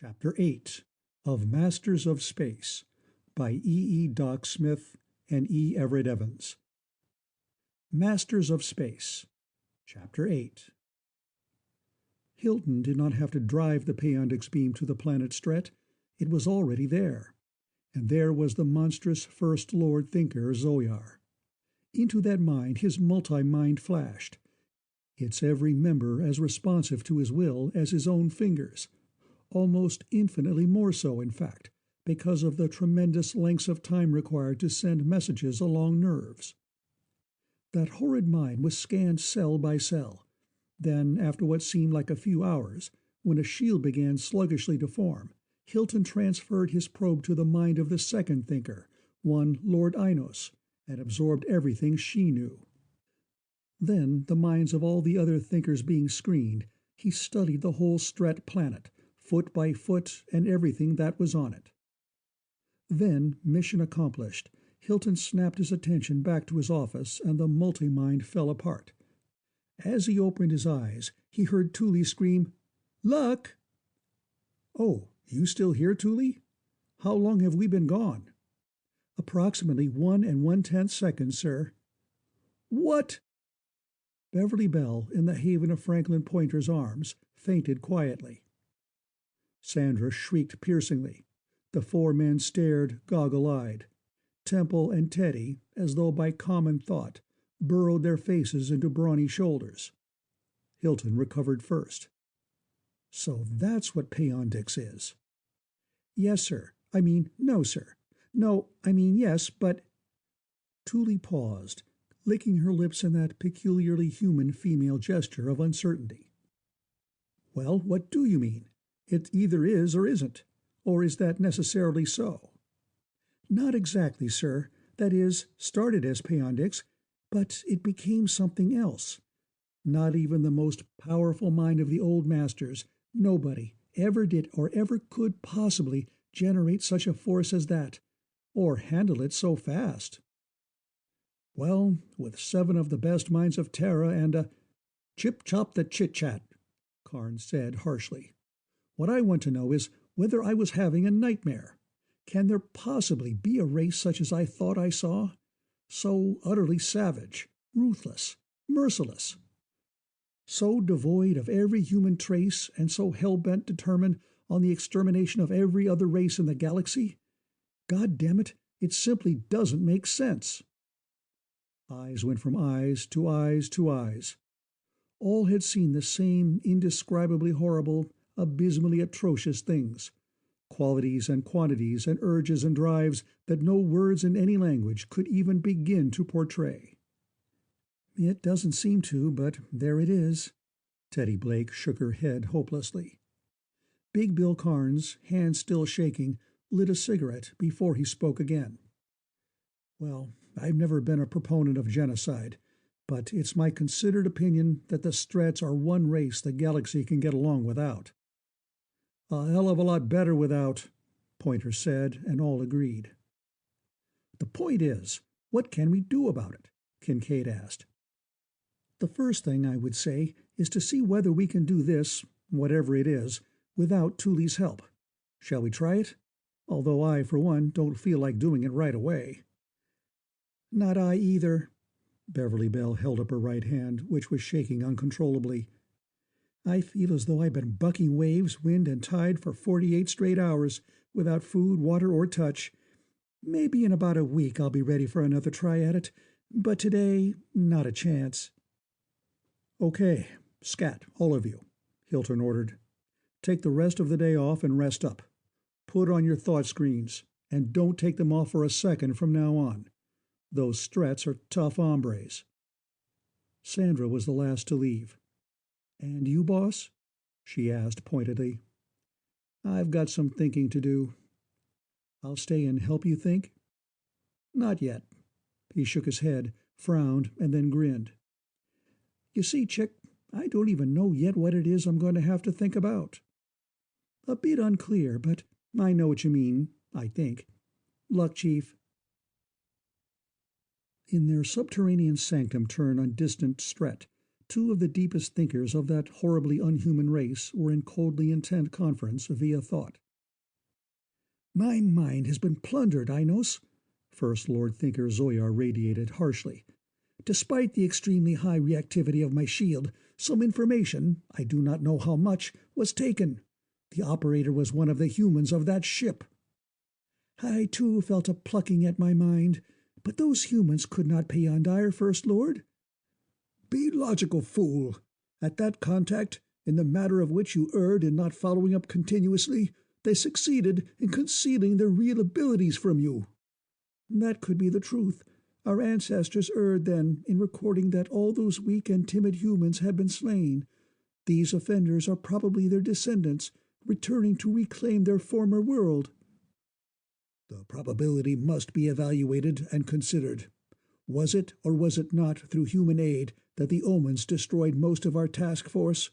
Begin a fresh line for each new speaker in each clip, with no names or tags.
Chapter 8 of Masters of Space by E. Doc Smith and E. Everett Evans. Masters of Space. Chapter 8. Hilton did not have to drive the Peyondix beam to the planet Stret. It was already there. And there was the monstrous First Lord Thinker Zoyar. Into that mind his multi-mind flashed, its every member as responsive to his will as his own fingers, almost infinitely more so, in fact, because of the tremendous lengths of time required to send messages along nerves. That horrid mind was scanned cell by cell. Then, after what seemed like a few hours, when a shield began sluggishly to form, Hilton transferred his probe to the mind of the second thinker, one Lord Inos, and absorbed everything she knew. Then, the minds of all the other thinkers being screened, he studied the whole Stret planet, foot by foot, and everything that was on it. Then, mission accomplished, Hilton snapped his attention back to his office, and the multi-mind fell apart. As he opened his eyes, he heard Thule scream, "Luck!" "Oh, you still here, Thule? How long have we been gone?" "Approximately 1 1/10 seconds, sir." "What?" Beverly Bell, in the haven of Franklin Pointer's arms, fainted quietly. Sandra shrieked piercingly. The four men stared goggle-eyed. Temple and Teddy, as though by common thought, burrowed their faces into brawny shoulders. Hilton recovered first. "So that's what Peyondix is." "Yes, sir. No, sir. No, yes, but—" Thule paused, licking her lips in that peculiarly human female gesture of uncertainty. "Well, what do you mean? It either is or isn't. Or is that necessarily so?" "Not exactly, sir. That is, started as Peyondix, but it became something else. Not even the most powerful mind of the old masters, nobody, ever did or ever could possibly generate such a force as that, or handle it so fast." "Well, with 7 of the best minds of Terra and a—" "Chip-chop the chit-chat," Carnes said harshly. "What I want to know is whether I was having a nightmare. Can there possibly be a race such as I thought I saw? So utterly savage, ruthless, merciless, so devoid of every human trace and so hell-bent determined on the extermination of every other race in the galaxy? God damn it, it simply doesn't make sense." Eyes went from eyes to eyes to eyes. All had seen the same indescribably horrible, abysmally atrocious things, qualities and quantities and urges and drives that no words in any language could even begin to portray. "It doesn't seem to, but there it is." Teddy Blake shook her head hopelessly. Big Bill Carnes, hands still shaking, lit a cigarette before he spoke again. "Well, I've never been a proponent of genocide, but it's my considered opinion that the Strats are one race the galaxy can get along without." "A hell of a lot better without," Pointer said, and all agreed. "The point is, what can we do about it?" Kincaid asked. "The first thing I would say is to see whether we can do this, whatever it is, without Thule's help. Shall we try it? Although I, for one, don't feel like doing it right away." "Not I either." Beverly Bell held up her right hand, which was shaking uncontrollably. "I feel as though I've been bucking waves, wind, and tide for 48 straight hours, without food, water, or touch. Maybe in about a week I'll be ready for another try at it, but today, not a chance." "Okay, scat, all of you," Hilton ordered. "Take the rest of the day off and rest up. Put on your thought screens, and don't take them off for a second from now on. Those Strats are tough hombres." Sandra was the last to leave. "And you, boss?" she asked pointedly. "I've got some thinking to do." "I'll stay and help you think?" "Not yet." He shook his head, frowned, and then grinned. "You see, Chick, I don't even know yet what it is I'm going to have to think about. A bit unclear, but I know what you mean, I think. Luck, Chief." In their subterranean sanctum turn on distant Stret, Two of the deepest thinkers of that horribly unhuman race were in coldly intent conference via thought. "My mind has been plundered, Ainos," First Lord Thinker Zoyar radiated harshly. "Despite the extremely high reactivity of my shield, some information, I do not know how much, was taken. The operator was one of the humans of that ship." "I, too, felt a plucking at my mind. But those humans could not pay Yondir, First Lord." "Be logical, fool. At that contact, in the matter of which you erred in not following up continuously, they succeeded in concealing their real abilities from you." "That could be the truth. Our ancestors erred, then, in recording that all those weak and timid humans had been slain. These offenders are probably their descendants, returning to reclaim their former world." "The probability must be evaluated and considered. Was it or was it not through human aid that the Omens destroyed most of our task force?"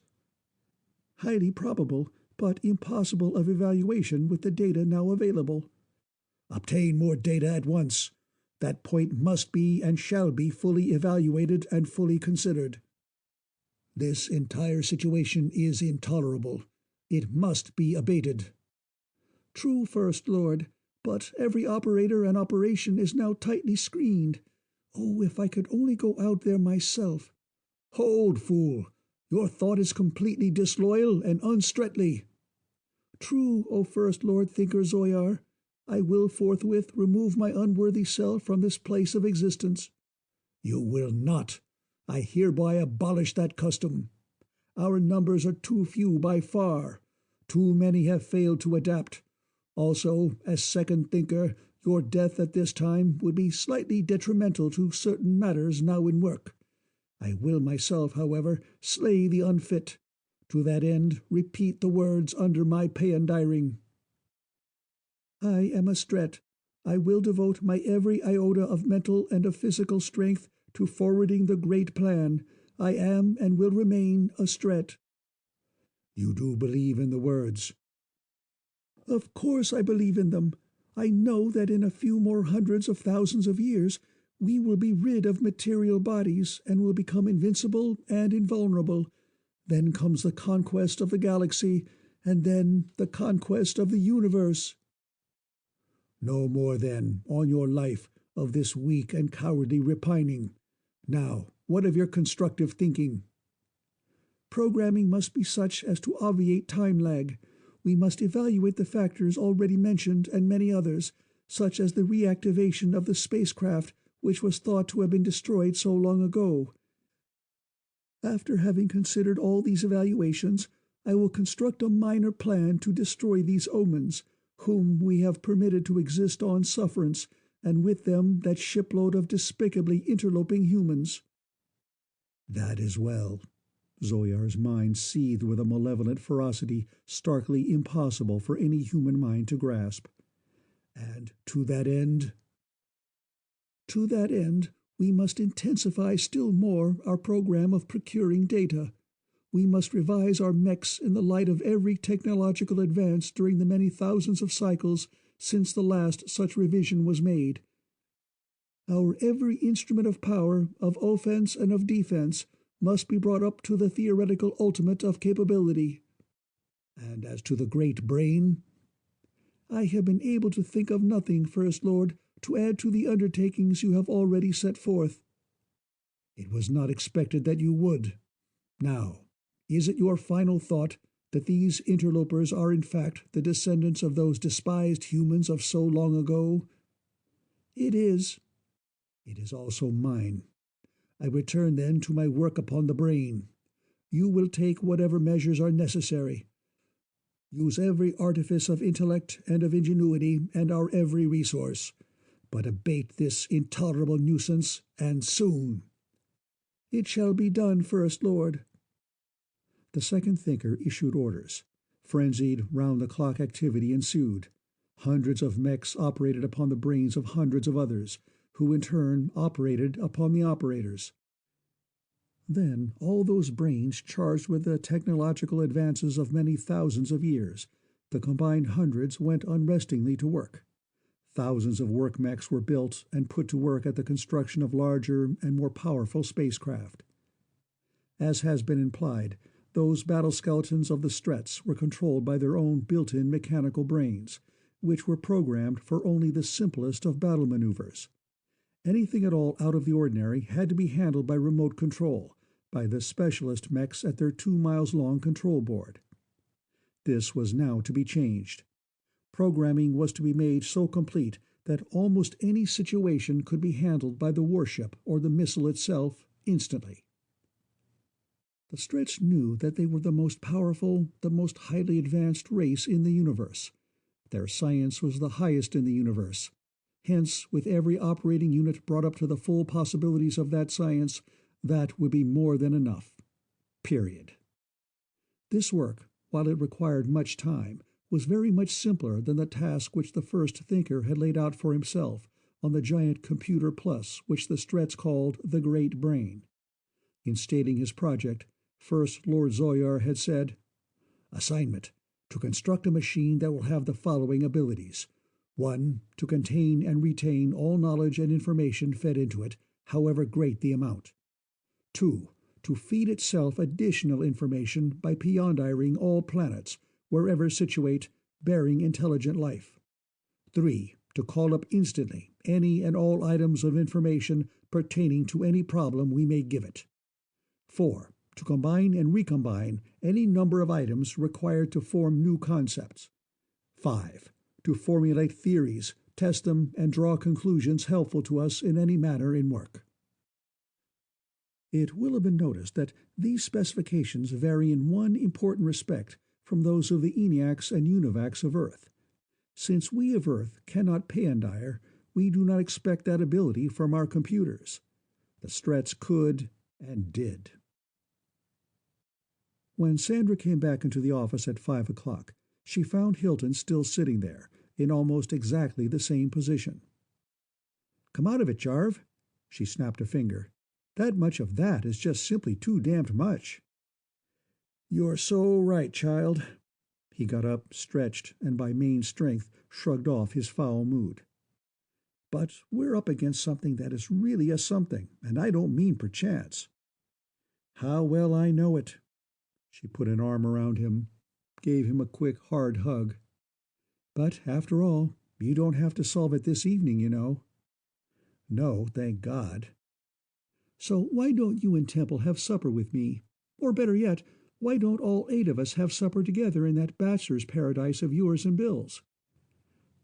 "Highly probable, but impossible of evaluation with the data now available." "Obtain more data at once. That point must be and shall be fully evaluated and fully considered. This entire situation is intolerable. It must be abated." "True, First Lord, but every operator and operation is now tightly screened. Oh, if I could only go out there myself." "Hold, fool! Your thought is completely disloyal and unstretly." "True, O First Lord Thinker Zoyar. I will forthwith remove my unworthy self from this place of existence." "You will not. I hereby abolish that custom. Our numbers are too few by far. Too many have failed to adapt. Also, as second thinker, your death at this time would be slightly detrimental to certain matters now in work. I will myself, however, slay the unfit. To that end, repeat the words under my payandiring. I am a Stret. I will devote my every iota of mental and of physical strength to forwarding the great plan. I am and will remain a Stret." "You do believe in the words?" "Of course I believe in them. I know that in a few more hundreds of thousands of years we will be rid of material bodies and will become invincible and invulnerable. Then comes the conquest of the galaxy, and then the conquest of the universe." "No more, then, on your life, of this weak and cowardly repining. Now, what of your constructive thinking?" "Programming must be such as to obviate time lag. We must evaluate the factors already mentioned and many others, such as the reactivation of the spacecraft which was thought to have been destroyed so long ago. After having considered all these evaluations, I will construct a minor plan to destroy these omens, whom we have permitted to exist on sufferance, and with them that shipload of despicably interloping humans." "That is well." Zoyar's mind seethed with a malevolent ferocity starkly impossible for any human mind to grasp. "And to that end?" "To that end, we must intensify still more our program of procuring data. We must revise our mechs in the light of every technological advance during the many thousands of cycles since the last such revision was made. Our every instrument of power, of offense and of defense, must be brought up to the theoretical ultimate of capability." "And as to the great brain?" "I have been able to think of nothing, First Lord, to add to the undertakings you have already set forth." "It was not expected that you would. Now, is it your final thought that these interlopers are in fact the descendants of those despised humans of so long ago?" "It is." "It is also mine. I return then to my work upon the brain. You will take whatever measures are necessary. Use every artifice of intellect and of ingenuity and our every resource, but abate this intolerable nuisance, and soon." "It shall be done, First Lord." The second thinker issued orders. Frenzied, round-the-clock activity ensued. Hundreds of mechs operated upon the brains of hundreds of others, who in turn operated upon the operators. Then all those brains charged with the technological advances of many thousands of years, the combined hundreds went unrestingly to work. Thousands of work mechs were built and put to work at the construction of larger and more powerful spacecraft. As has been implied, those battle skeletons of the Strets were controlled by their own built-in mechanical brains, which were programmed for only the simplest of battle maneuvers. Anything at all out of the ordinary had to be handled by remote control, by the specialist mechs at their 2 miles-long control board. This was now to be changed. Programming was to be made so complete that almost any situation could be handled by the warship or the missile itself instantly. The Strets knew that they were the most powerful, the most highly advanced race in the universe. Their science was the highest in the universe. Hence, with every operating unit brought up to the full possibilities of that science, that would be more than enough. Period. This work, while it required much time, was very much simpler than the task which the first thinker had laid out for himself on the giant computer plus which the Strets called the Great Brain. In stating his project, First Lord Zoyar had said, "Assignment: to construct a machine that will have the following abilities. 1. To contain and retain all knowledge and information fed into it, however great the amount. 2. To feed itself additional information by piondiring all planets, wherever situate, bearing intelligent life. 3. To call up instantly any and all items of information pertaining to any problem we may give it. 4. To combine and recombine any number of items required to form new concepts. 5. To formulate theories, test them, and draw conclusions helpful to us in any manner in work." It will have been noticed that these specifications vary in one important respect from those of the ENIACs and UNIVACs of Earth. Since we of Earth cannot peyondire, we do not expect that ability from our computers. The Strets could and did. When Sandra came back into the office at 5 o'clock, she found Hilton still sitting there, in almost exactly the same position. "Come out of it, Jarve." She snapped a finger. "That much of that is just simply too damned much." "You're so right, child." He got up, stretched, and by main strength shrugged off his foul mood. "But we're up against something that is really a something, and I don't mean perchance." "How well I know it." She put an arm around him, gave him a quick, hard hug. "But, after all, you don't have to solve it this evening, you know." "No, thank God." "So why don't you and Temple have supper with me? Or better yet, why don't all 8 of us have supper together in that bachelor's paradise of yours and Bill's?"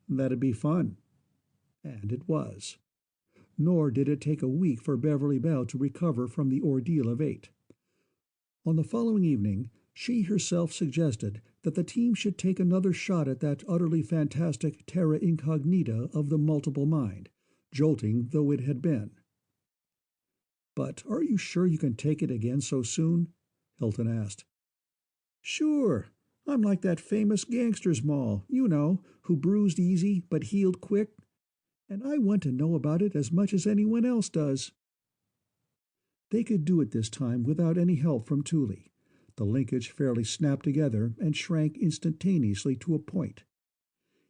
"That'd be fun." And it was. Nor did it take a week for Beverly Bell to recover from the ordeal of 8. On the following evening, she herself suggested that the team should take another shot at that utterly fantastic terra incognita of the multiple mind, jolting though it had been. "But are you sure you can take it again so soon?" Hilton asked. "Sure. I'm like that famous gangster's moll, you know, who bruised easy but healed quick. And I want to know about it as much as anyone else does." They could do it this time without any help from Thule. The linkage fairly snapped together and shrank instantaneously to a point.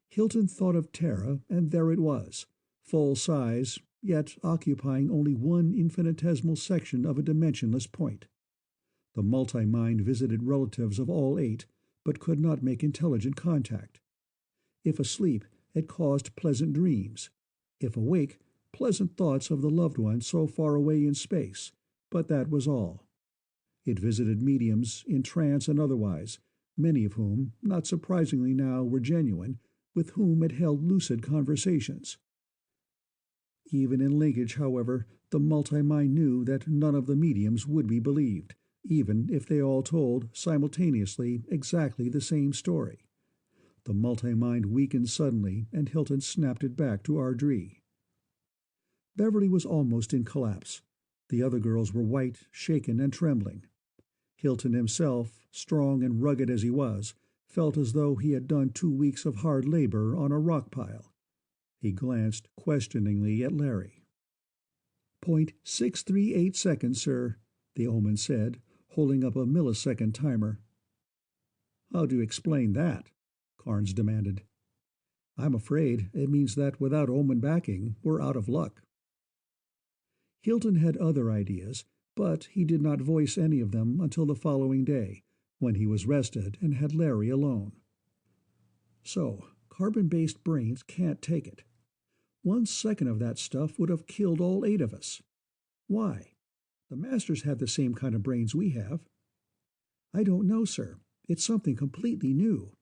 Hilton thought of Terra, and there it was, full size, yet occupying only one infinitesimal section of a dimensionless point. The multi-mind visited relatives of all 8, but could not make intelligent contact. If asleep, it caused pleasant dreams. If awake, pleasant thoughts of the loved one so far away in space, but that was all. It visited mediums, in trance and otherwise, many of whom, not surprisingly now, were genuine, with whom it held lucid conversations. Even in linkage, however, the multi-mind knew that none of the mediums would be believed, even if they all told, simultaneously, exactly the same story. The multi-mind weakened suddenly, and Hilton snapped it back to Ardree. Beverly was almost in collapse. The other girls were white, shaken, and trembling. Hilton himself, strong and rugged as he was, felt as though he had done 2 weeks of hard labor on a rock pile. He glanced questioningly at Larry. ".638 seconds, sir," the omen said, holding up a millisecond timer. "How do you explain that?" Carnes demanded. "I'm afraid it means that without omen backing, we're out of luck." Hilton had other ideas, But he did not voice any of them until the following day, when he was rested and had Larry alone. So, carbon-based brains can't take it. 1 second of that stuff would have killed all 8 of us. Why? The masters have the same kind of brains we have. I don't know, sir. It's something completely new.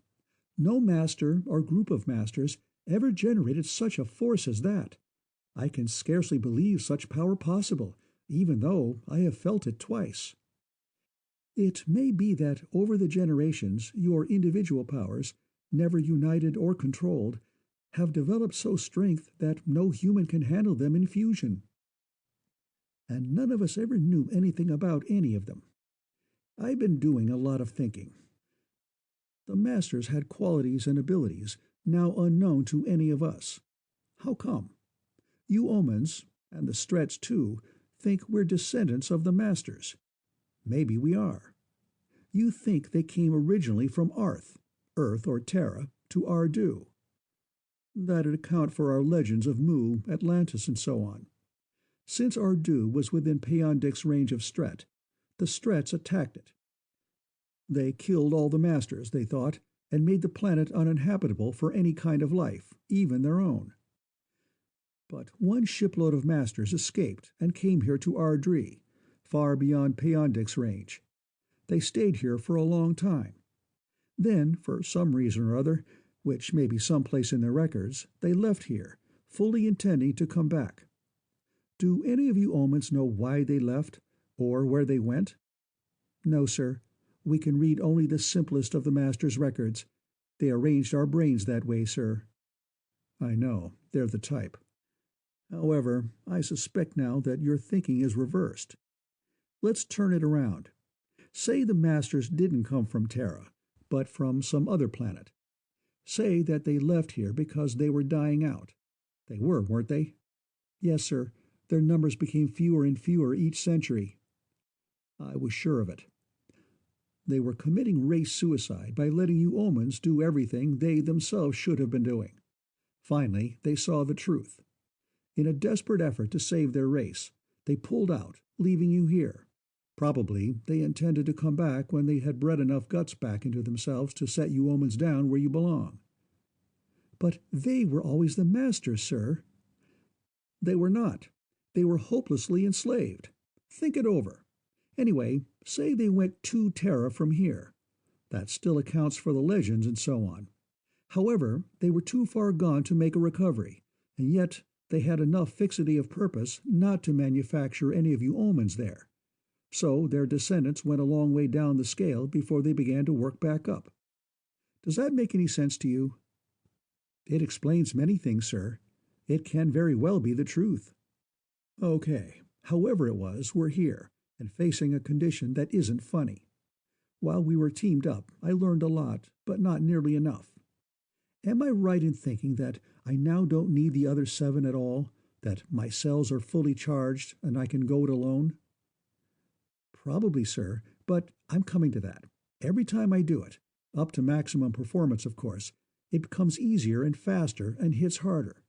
No master or group of masters ever generated such a force as that. I can scarcely believe such power possible, even though I have felt it twice. It may be that over the generations your individual powers, never united or controlled, have developed so strength that no human can handle them in fusion. And none of us ever knew anything about any of them. I've been doing a lot of thinking. The masters had qualities and abilities now unknown to any of us. How come? You Omens, and the Stretts too, think we're descendants of the masters. Maybe we are. You think they came originally from Arth, Earth or Terra, to Ardu. That'd account for our legends of Mu, Atlantis, and so on. Since Ardu was within Peyondix's range of Stret, the Stretts attacked it. They killed all the masters, they thought, and made the planet uninhabitable for any kind of life, even their own. But one shipload of masters escaped and came here to Ardri, far beyond Peyondix's range. They stayed here for a long time. Then, for some reason or other, which may be someplace in their records, they left here, fully intending to come back. Do any of you Omens know why they left, or where they went? No, sir. We can read only the simplest of the Master's records. They arranged our brains that way, sir. I know, they're the type. However, I suspect now that your thinking is reversed. Let's turn it around. Say the Masters didn't come from Terra, but from some other planet. Say that they left here because they were dying out. They were, weren't they? Yes, sir. Their numbers became fewer and fewer each century. I was sure of it. They were committing race suicide by letting you Omens do everything they themselves should have been doing. Finally, they saw the truth. In a desperate effort to save their race, they pulled out, leaving you here. Probably they intended to come back when they had bred enough guts back into themselves to set you Omens down where you belong. But they were always the masters, sir. They were not. They were hopelessly enslaved. Think it over. Anyway, say they went to Terra from here. That still accounts for the legends and so on. However, they were too far gone to make a recovery, and yet they had enough fixity of purpose not to manufacture any of you Omens there. So their descendants went a long way down the scale before they began to work back up. Does that make any sense to you? It explains many things, sir. It can very well be the truth. Okay, however it was, we're here, and facing a condition that isn't funny. While we were teamed up, I learned a lot, but not nearly enough. Am I right in thinking that I now don't need the other 7 at all, that my cells are fully charged and I can go it alone? Probably, sir, but I'm coming to that. Every time I do it, up to maximum performance, of course, it becomes easier and faster and hits harder.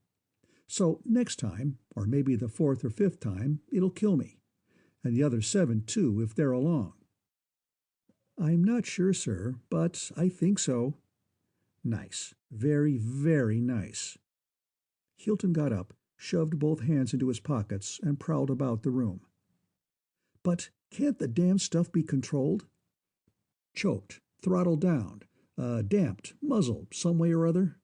So next time, or maybe the 4th or 5th time, it'll kill me. And the other 7 too, if they're along. I'm not sure, sir, but I think so. Nice. Very, very nice. Hilton got up, shoved both hands into his pockets, and prowled about the room. But can't the damn stuff be controlled? Choked, throttled down, damped, muzzled, some way or other?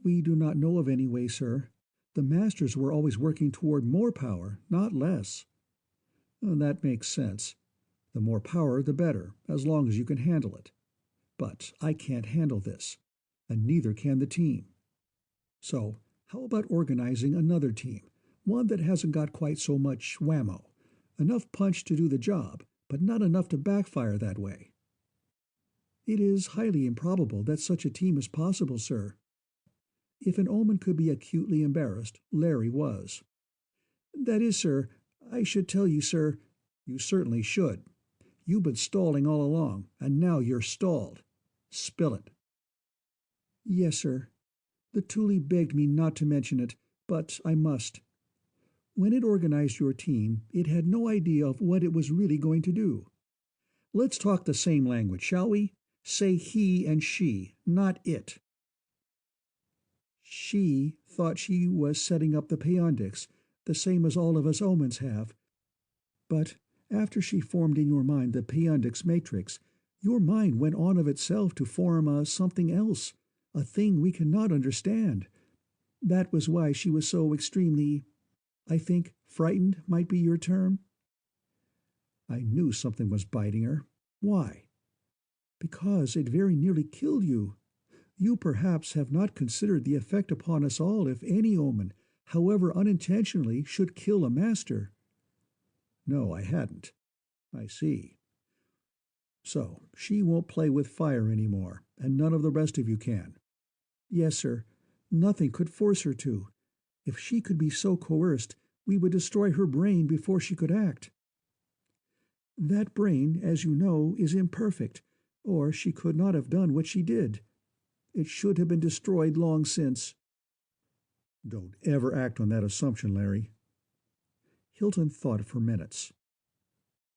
We do not know of any way, sir. The masters were always working toward more power, not less. That makes sense. The more power, the better, as long as you can handle it. But I can't handle this, and neither can the team. So, how about organizing another team, one that hasn't got quite so much whammo, enough punch to do the job, but not enough to backfire that way? It is highly improbable that such a team is possible, sir. If an Omen could be acutely embarrassed, Larry was. That is, sir, I should tell you, sir, you certainly should. You've been stalling all along, and now you're stalled. Spill it. Yes, sir. The Thule begged me not to mention it, but I must. When it organized your team, it had no idea of what it was really going to do. Let's talk the same language, shall we? Say he and she, not it. She thought she was setting up the Peondix, the same as all of us omens have. But after she formed in your mind the Peondix matrix, your mind went on of itself to form something else, a thing we cannot understand. That was why she was so extremely, I think, frightened might be your term. I knew something was biting her. Why? Because it very nearly killed you. You perhaps have not considered the effect upon us all if any omen, however unintentionally, should kill a master. No, I hadn't. I see. So, she won't play with fire any more, and none of the rest of you can. Yes, sir. Nothing could force her to. If she could be so coerced, we would destroy her brain before she could act. That brain, as you know, is imperfect, or she could not have done what she did. It should have been destroyed long since. Don't ever act on that assumption, Larry. Hilton thought for minutes.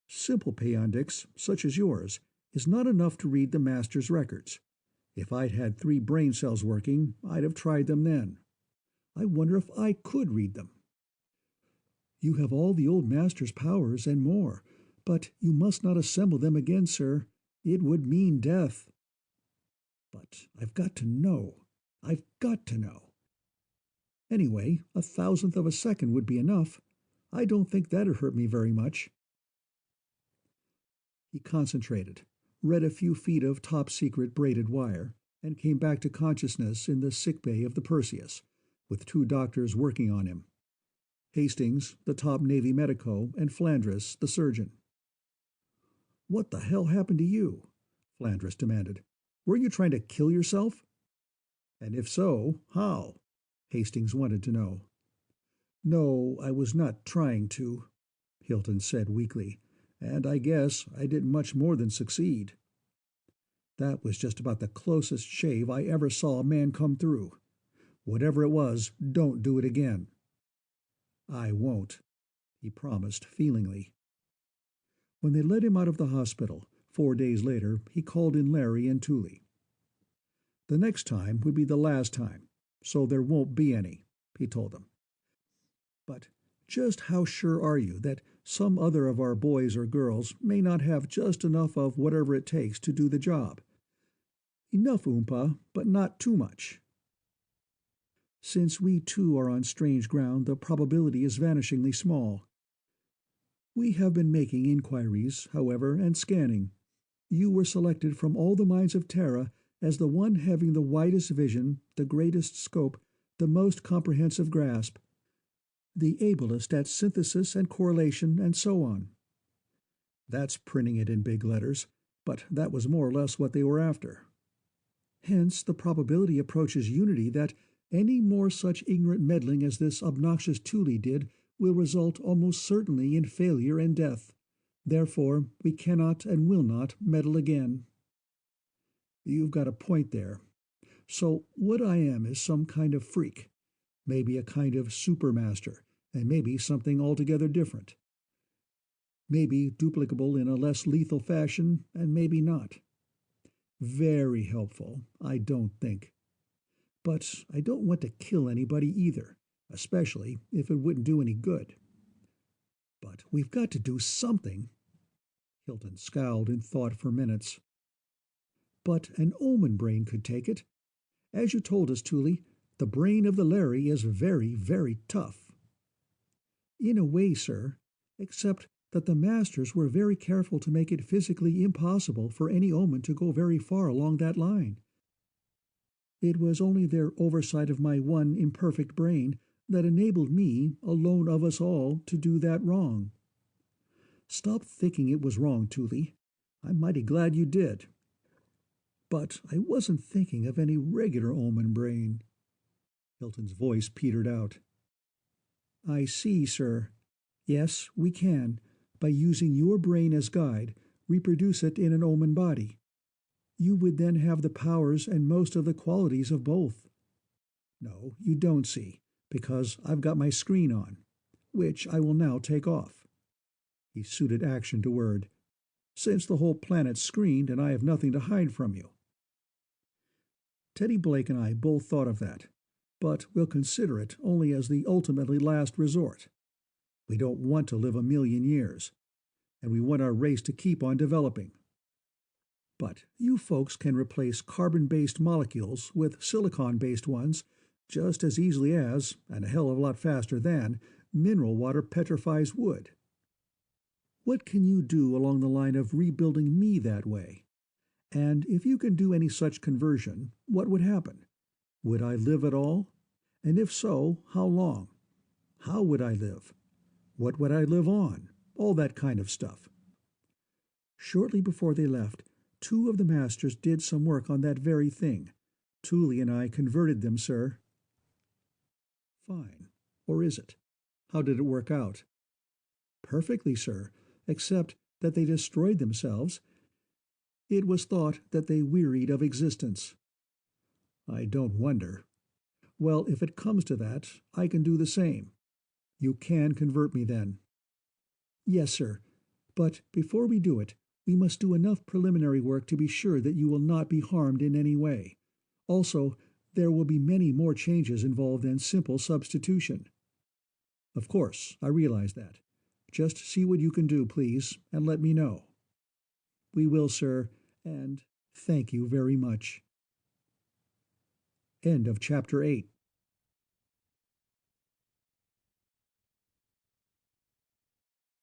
Simple Peondix, such as yours, is not enough to read the master's records. If I'd had 3 brain cells working, I'd have tried them then. I wonder if I could read them. You have all the old master's powers and more, but you must not assemble them again, sir. It would mean death. But I've got to know. I've got to know. Anyway, 1,000th of a second would be enough. I don't think that'd hurt me very much. He concentrated, read a few feet of top-secret braided wire, and came back to consciousness in the sick bay of the Perseus, with 2 doctors working on him. Hastings, the top Navy medico, and Flandres, the surgeon. What the hell happened to you? Flandres demanded. Were you trying to kill yourself? And if so, how? Hastings wanted to know. No, I was not trying to, Hilton said weakly, and I guess I didn't much more than succeed. That was just about the closest shave I ever saw a man come through. Whatever it was, don't do it again. I won't, he promised feelingly. When they led him out of the hospital, 4 days later, he called in Larry and Thule. The next time would be the last time, so there won't be any, he told them. But just how sure are you that some other of our boys or girls may not have just enough of whatever it takes to do the job? Enough, Oompa, but not too much. Since we too are on strange ground, the probability is vanishingly small. We have been making inquiries, however, and scanning. You were selected from all the minds of Terra as the one having the widest vision, the greatest scope, the most comprehensive grasp, the ablest at synthesis and correlation, and so on. That's printing it in big letters, but that was more or less what they were after. Hence, the probability approaches unity that any more such ignorant meddling as this obnoxious Thule did will result almost certainly in failure and death. Therefore, we cannot and will not meddle again. You've got a point there. So what I am is some kind of freak, maybe a kind of supermaster, and maybe something altogether different. Maybe duplicable in a less lethal fashion, and maybe not. Very helpful, I don't think. But I don't want to kill anybody either, especially if it wouldn't do any good. But we've got to do something. Hilton scowled in thought for minutes. But an omen brain could take it. As you told us, Thule, the brain of the Larry is very, very tough. In a way, sir, except that the masters were very careful to make it physically impossible for any omen to go very far along that line. It was only their oversight of my one imperfect brain that enabled me, alone of us all, to do that wrong. Stop thinking it was wrong, Thule. I'm mighty glad you did. But I wasn't thinking of any regular omen brain. Hilton's voice petered out. I see, sir. Yes, we can, by using your brain as guide, reproduce it in an omen body. You would then have the powers and most of the qualities of both. No, you don't see, because I've got my screen on. which I will now take off." He suited action to word. "Since the whole planet's screened and I have nothing to hide from you." Teddy Blake and I both thought of that, but we'll consider it only as the ultimately last resort. We don't want to live 1,000,000 years, and we want our race to keep on developing. But you folks can replace carbon-based molecules with silicon-based ones just as easily as, and a hell of a lot faster than, mineral water petrifies wood. What can you do along the line of rebuilding me that way? And if you can do any such conversion, what would happen? Would I live at all? And if so, how long? How would I live? What would I live on? All that kind of stuff. Shortly before they left, 2 of the masters did some work on that very thing. Thule and I converted them, sir. Fine. Or is it? How did it work out? Perfectly, sir, except that they destroyed themselves. It was thought that they wearied of existence. I don't wonder. Well, if it comes to that, I can do the same. You can convert me then. Yes, sir. But before we do it, we must do enough preliminary work to be sure that you will not be harmed in any way. Also, there will be many more changes involved than simple substitution. Of course, I realize that. Just see what you can do, please, and let me know. We will, sir, and thank you very much. End of Chapter 8.